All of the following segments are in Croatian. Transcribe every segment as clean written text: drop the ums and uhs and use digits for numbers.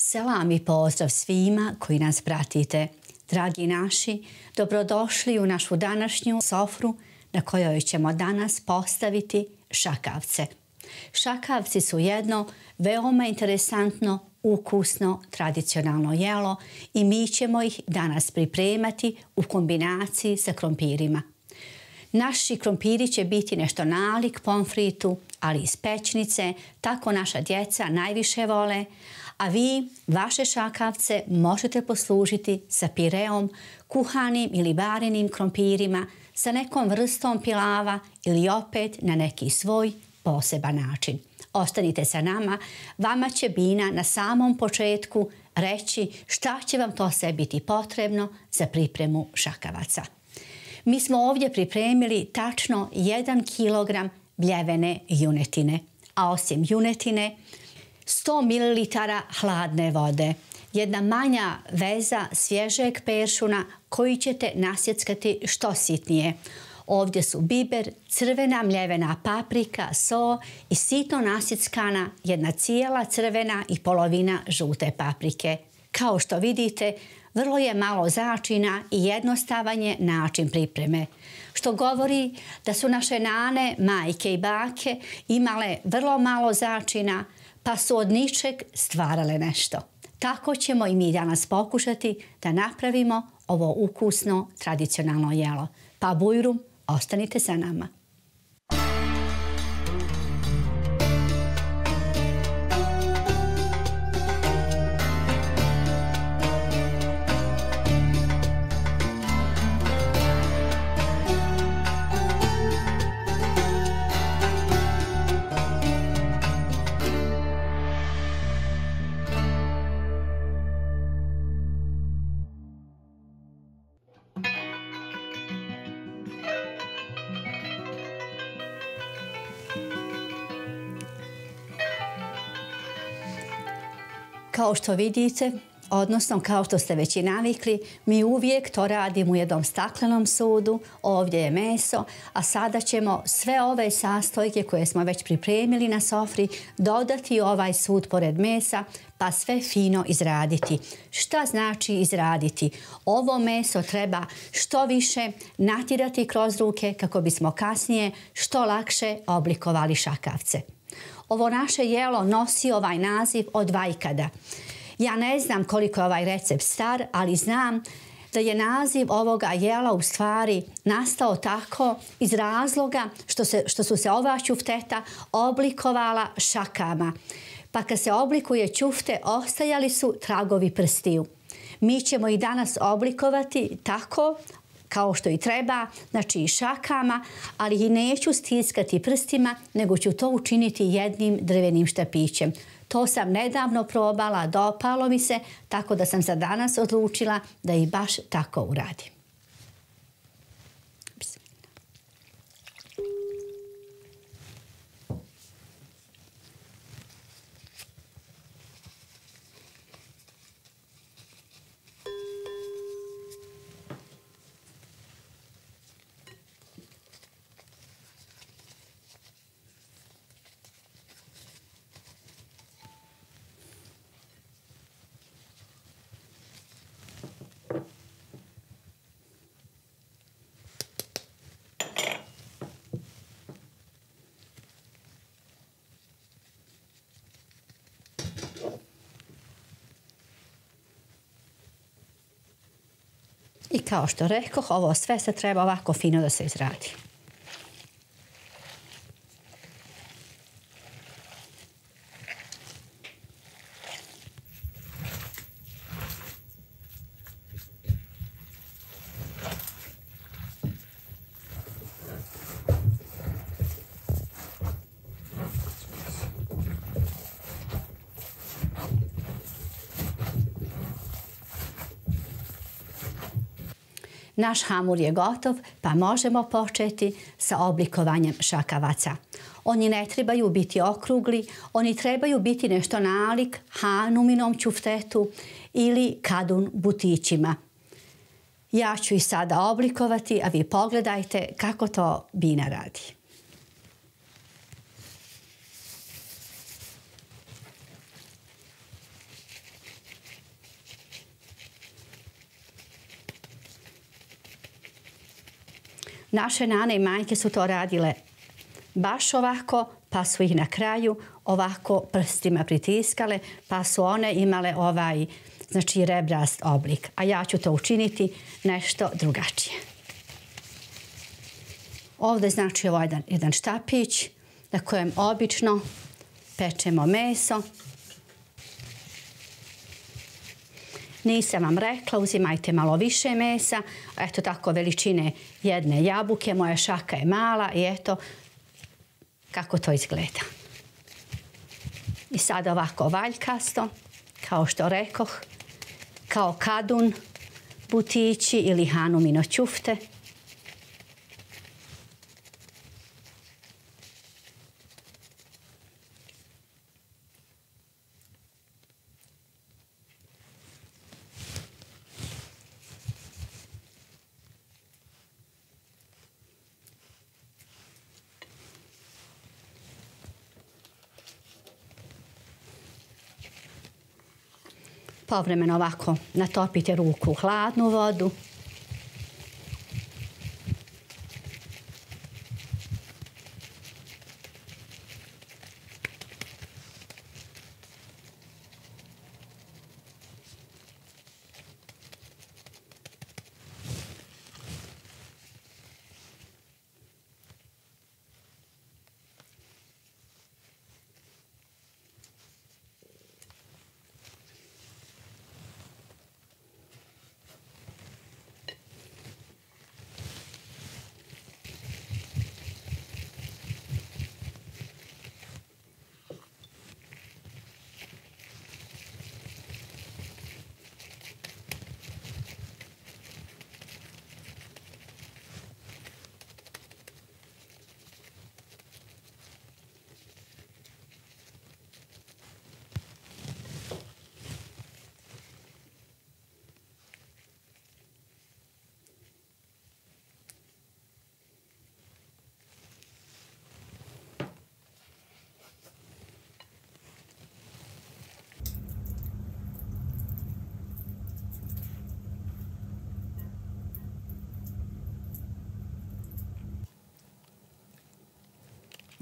Selam i pozdrav svima koji nas pratite. Dragi naši, dobrodošli u našu današnju sofru na kojoj ćemo danas postaviti šakavce. Šakavci su jedno veoma interesantno, ukusno, tradicionalno jelo i mi ćemo ih danas pripremati u kombinaciji sa krompirima. Naši krompiri će biti nešto nalik pomfritu, ali iz pećnice, tako naša djeca najviše vole, a vi vaše šakavce možete poslužiti sa pireom, kuhanim ili varenim krompirima, sa nekom vrstom pilava ili opet na neki svoj poseban način. Ostanite sa nama, vama će Bina na samom početku reći šta će vam to sve biti potrebno za pripremu šakavaca. Mi smo ovdje pripremili tačno 1 kilogram mljevene junetine, a osim junetine 100 ml hladne vode, jedna manja veza svježeg peršuna koji ćete nasjeckati što sitnije. Ovdje su biber, crvena mljevena paprika, so i sitno nasjeckana jedna cijela crvena i polovina žute paprike. Kao što vidite, vrlo je malo začina i jednostavan je način pripreme, što govori da su naše nane, majke i bake imale vrlo malo začina, pa su od ničeg stvarale nešto. Tako ćemo i mi danas pokušati da napravimo ovo ukusno tradicionalno jelo. Pa bujrum, ostanite sa nama. Kao što vidite, odnosno kao što ste već i navikli, mi uvijek to radimo u jednom staklenom sudu, ovdje je meso, a sada ćemo sve ove sastojke koje smo već pripremili na sofri dodati u ovaj sud pored mesa, pa sve fino izraditi. Šta znači izraditi? Ovo meso treba što više natjerati kroz ruke kako bismo kasnije što lakše oblikovali šakavce. Ovo naše jelo nosi ovaj naziv od vajkada. Ja ne znam koliko je ovaj recept star, ali znam da je naziv ovoga jela u stvari nastao tako iz razloga što su se ova ćufteta oblikovala šakama. Pa kad se oblikuje ćufte, ostajali su tragovi prstiju. Mi ćemo i danas oblikovati tako kao što i treba, znači i šakama, ali i neću stiskati prstima, nego ću to učiniti jednim drvenim štapićem. To sam nedavno probala, dopalo mi se, tako da sam za danas odlučila da i baš tako uradim. I kao što rekoh, ovo sve se treba ovako fino da se izradi. Naš hamur je gotov, pa možemo početi sa oblikovanjem šakavaca. Oni ne trebaju biti okrugli, oni trebaju biti nešto nalik hanuminom ćuftetu ili kadun butićima. Ja ću ih sada oblikovati, a vi pogledajte kako to Bina radi. Naše nane i majke su to radile baš ovako, pa su ih na kraju ovako prstima pritiskale, pa su one imale znači rebrast oblik. A ja ću to učiniti nešto drugačije. Ovdje znači ovo jedan štapić na kojem obično pečemo meso. Nisam vam rekla, uzimajte malo više mesa. Eto tako veličine jedne jabuke. Moja šaka je mala i eto kako to izgleda. I sad ovako valjkasto, kao što rekoh, kao kadun, butići ili hanumino ćufte. Povremeno ovako natopite ruku u hladnu vodu.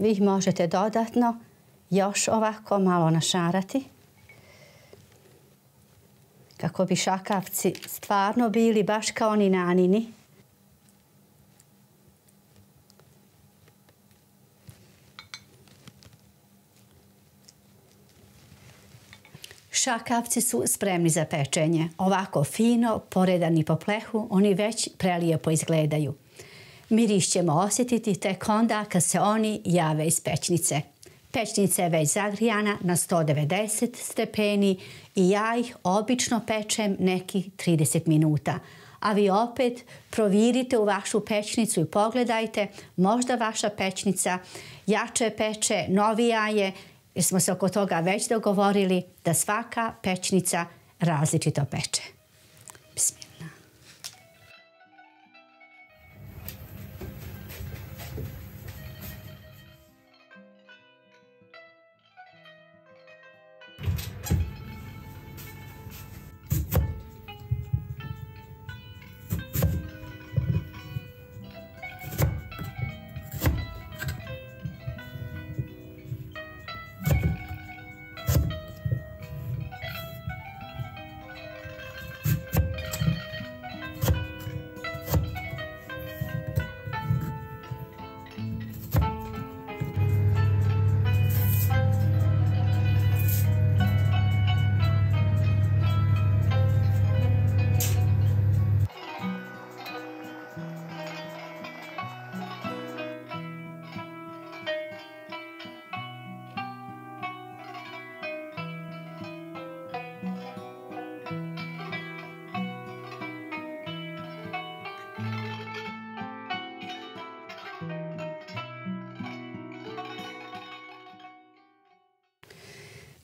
Vi ih možete dodatno još ovako malo našarati kako bi šakavci stvarno bili baš kao oni nanini. Šakavci su spremni za pečenje. Ovako fino, poredani po plehu, oni već prelijepo izgledaju. Miris ćemo osjetiti tek onda kad se oni jave iz pećnice. Pećnica je već zagrijana na 190 stepeni i ja ih obično pečem nekih 30 minuta. A vi opet provirite u vašu pećnicu i pogledajte, možda vaša pećnica jače peče, novija je, jer smo se oko toga već dogovorili da svaka pećnica različito peče. Bismillah.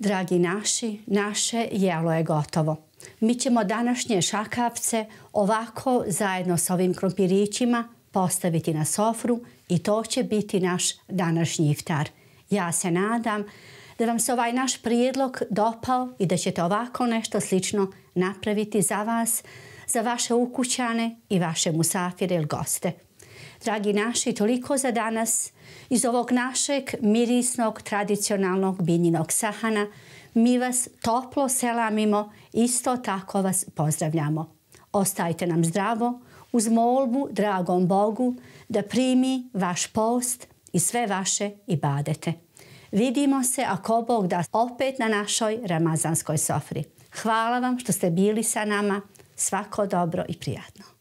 Dragi naši, naše jelo je gotovo. Mi ćemo današnje šakavce ovako zajedno sa ovim krompirićima postaviti na sofru i to će biti naš današnji iftar. Ja se nadam da vam se ovaj naš prijedlog dopao i da ćete ovako nešto slično napraviti za vas, za vaše ukućane i vaše musafire ili goste. Dragi naši, toliko za danas. Iz ovog našeg mirisnog, tradicionalnog biljnog sahana mi vas toplo selamimo, isto tako vas pozdravljamo. Ostajte nam zdravo, uz molbu dragom Bogu da primi vaš post i sve vaše ibadete. Vidimo se, ako Bog da, opet na našoj ramazanskoj sofri. Hvala vam što ste bili sa nama. Svako dobro i prijatno.